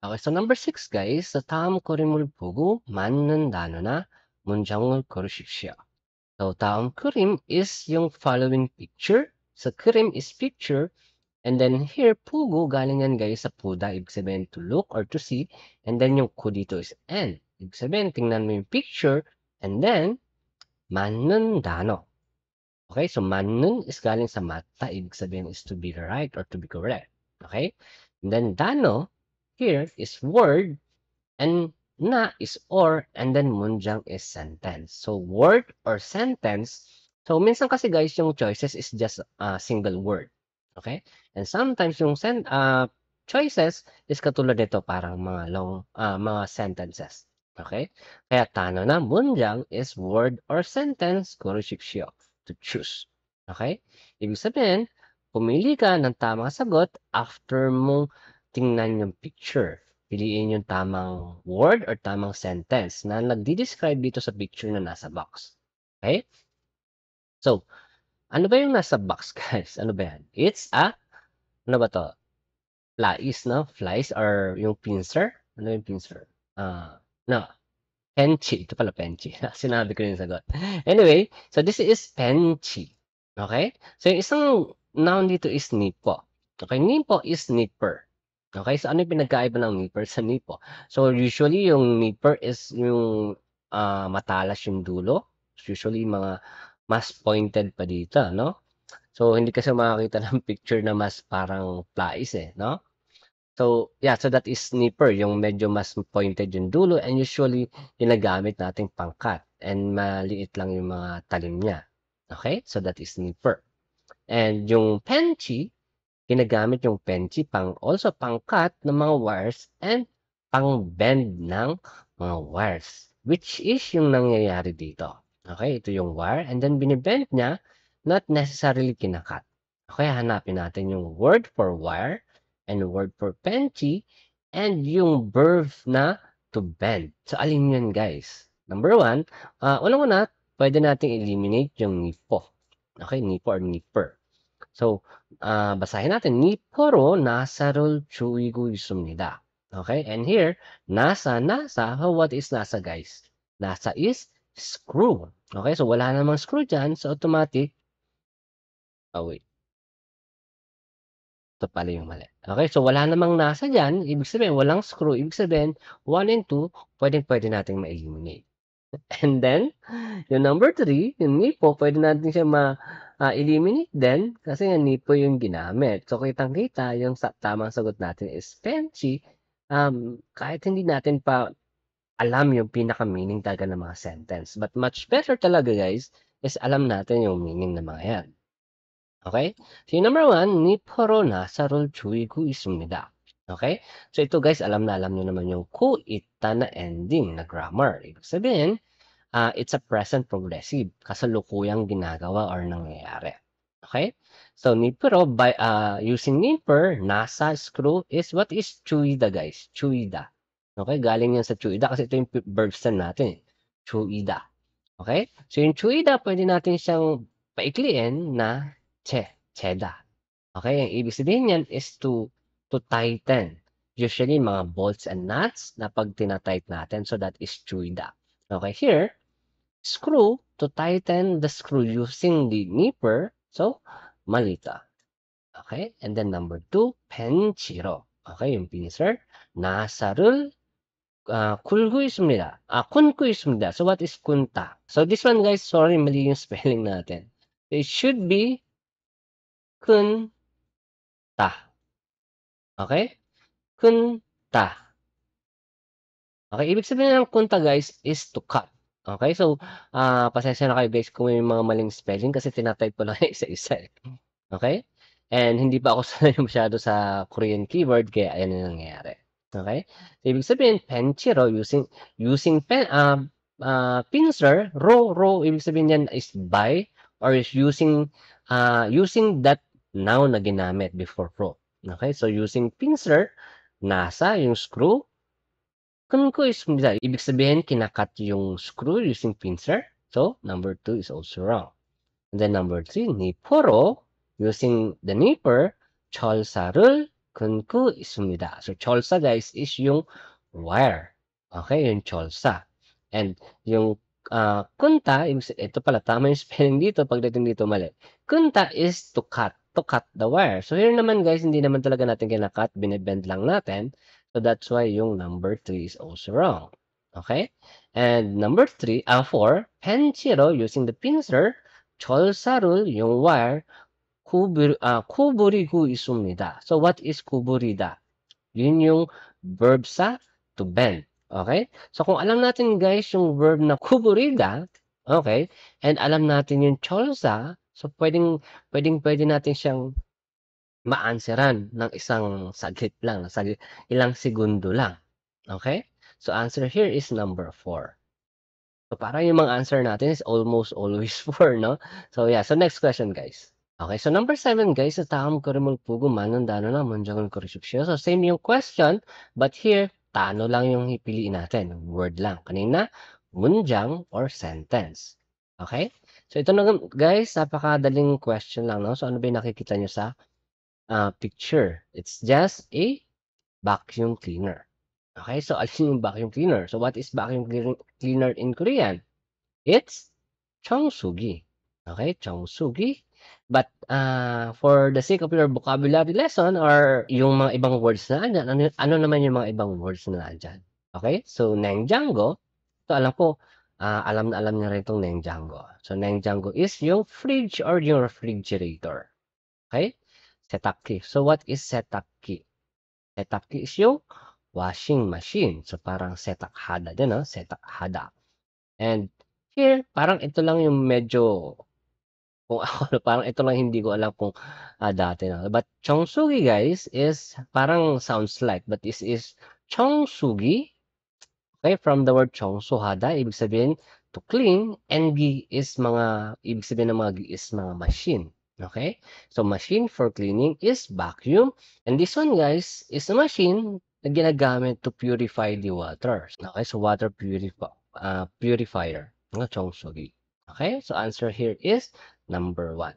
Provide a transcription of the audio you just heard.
Okay, so number 6 guys. 자, 다음 그림을 보고 맞는 단어나 문장을 고르십시오. So, 다음 그림 is yung following picture. So, 그림 is picture. And then here, pugo, galing yan guys sa puda. Ibig sabihin to look or to see. And then yung ku dito is and. Ibig sabihin, tingnan mo yung picture. And then, 맞는 단어. Okay, so 맞는 is galing sa mata. Ibig sabihin is to be right or to be correct. Okay? And then 단어 here is word and na is or and then 문장 is sentence. So word or sentence. So minsan kasi guys yung choices is just a single word. Okay? And sometimes yung choices is katulad nito parang mga mga sentences. Okay? Kaya tano na 문장 is word or sentence 고르십시오. To choose. Okay? Ibig sabihin, pumili ka ng tamang sagot after mong tingnan yung picture. Piliin yung tamang word or tamang sentence na nagdi-describe dito sa picture na nasa box. Okay? So, ano ba yung nasa box, guys? Ano ba yan? It's ano ba to? Flies, no? Flies or yung pincer? Ano yung pincer? No. Penchi. Ito pala penchi. Sinabi ko yung sagot. Anyway, so this is penchi. Okay? So, yung isang noun dito is nipo. Okay? Nipo is nipper. Okay? So, ano yung pinagkaiba ng nipper sa nipo? So, usually, yung nipper is yung matalas yung dulo. Usually, mga mas pointed pa dito, no? So, hindi kasi makakita ng picture na mas parang flies eh, no? So, yeah, so that is snipper, yung medyo mas pointed yung dulo and usually ginagamit nating pangkat and maliit lang yung mga talim niya. Okay? So that is snipper. And yung penchy, ginagamit yung penchy also pangkat ng mga wires and pang-bend ng mga wires. Which is yung nangyayari dito. Okay? Ito yung wire and then binibend niya, not necessarily kinakat. Okay, hanapin natin yung word for wire and word for penchy and yung verb na to bend. So, alin yun guys? Number 1, unang-una, pwede nating eliminate yung nipo. Okay, nipo or nipper. So, basahin natin. 니퍼로 나사를 조이고 있습니다. Okay, and here, nasa. What is nasa guys? Nasa is screw. Okay, so wala namang screw dyan. So, automatic. Wait. Ito pala yung mali. Okay, so wala namang nasa dyan. Ibig sabihin, walang screw. Ibig sabihin, 1 and 2, pwede nating ma-eliminate. And then, yung number 3, yung nipo, pwede natin siya ma-eliminate din kasi yung nipo yung ginamit. So, kitang-kita, yung tamang sagot natin is penchy. Kahit hindi natin pa alam yung pinaka-meaning talaga ng mga sentence. But much better talaga, guys, is alam natin yung meaning ng mga yan. Okay? So, yung number 1, 니퍼로 나사를 조이고 있습니다. Okay? So, ito guys, alam nyo naman yung ku ita na ending na grammar. Ibig sabihin, it's a present progressive. Kasalukuyang ginagawa or nangyayari. Okay? So, nipero, by using niper, nasa screw is, what is chuida guys? Chuida. Okay? Galing yan sa chuida kasi ito yung verb stem natin. Chuida. Okay? So, yung chuida, pwede natin siyang paikliin na cheda. Okay? Ang ibig sabihin yan is to tighten. Usually, mga bolts and nuts na pag tinatight natin. So, that is chuida. Okay? Here, screw, to tighten the screw using the nipper. So, malita. Okay? And then number 2, 펜치로. Okay, yung pincer. 나사를 굴고 있습니다. kunku 있습니다. So, what is kunta? So, this one guys, sorry, mali yung spelling natin. It should be kunta. Okay? Kunta. Okay, ibig sabihin ng kunta guys is to cut. Okay, so pasensya na kayo guys kung may mga maling spelling kasi tinatype ko lang isa-isa. Okay? And hindi pa ako sanay masyado sa Korean keyword kaya ayan ang nangyayari. Okay? So, ibig sabihin, penchiro using pincer, ro, ibig sabihin yan is by or is using that noun na ginamit before ro. Okay? So, using pincer, nasa yung screw, kunko is ibig sabihin, kinakat yung screw using pincer. So, number 2 is also wrong. And then number 3, niporo, using the nipper, 철사를 끊고 있습니다. So, cholsa guys is yung wire. Okay, yung cholsa. And yung kunta, ito pala, tama yung spelling dito, pagdating dito mali. Kunta is to cut the wire. So, here naman guys, hindi naman talaga natin kinakat, binibend lang natin. So, that's why yung number 3 is also wrong. Okay? And number 4, 펜치로 using the pincer, 철사를 yung wire, 구부리고 있습니다. So, what is 구부리다? Yun yung verb sa to bend. Okay? So, kung alam natin guys yung verb na kuburida, okay, and alam natin yung cholsa, so pwede natin siyang ma-answeran ng isang saglit lang, ilang segundo lang. Okay? So, answer here is number 4. So, parang yung mga answer natin is almost always 4, no? So, yeah. So, next question, guys. Okay, so number 7 guys, sa taong karimulpugo manundano na munjangon korisipsyo. So same yung question, but here, tano lang yung pipiliin natin. Word lang. Kanina, munjang or sentence. Okay? So ito na guys, napakadaling question lang. No? So ano ba yung nakikita nyo sa picture? It's just a vacuum cleaner. Okay, so alin yung vacuum cleaner? So what is vacuum cleaner in Korean? It's 청소기. Okay, 청소기. But for the sake of your vocabulary lesson or yung mga ibang words na andyan, ano naman yung mga ibang words na andyan? Okay, so 냉장고. So alam ko, alam na alam niyo rin itong 냉장고. So 냉장고 is yung fridge or yung refrigerator. Okay, 세탁기. So what is 세탁기? 세탁기 is yung washing machine. So parang 세탁하다 din, no? 세탁하다. And here, parang ito lang yung medyo kung ako parang ito lang hindi ko alam kung dati na. But 청소기 guys is parang sounds like, but this is 청소기. Okay, from the word 청소하다, ibig sabihin to clean, and gi is ibig sabihin ng mga gi is mga machine. Okay, so machine for cleaning is vacuum, and this one guys is a machine na ginagamit to purify the water. Okay, so water purifier. 청소기. Okay, so answer here is number 1.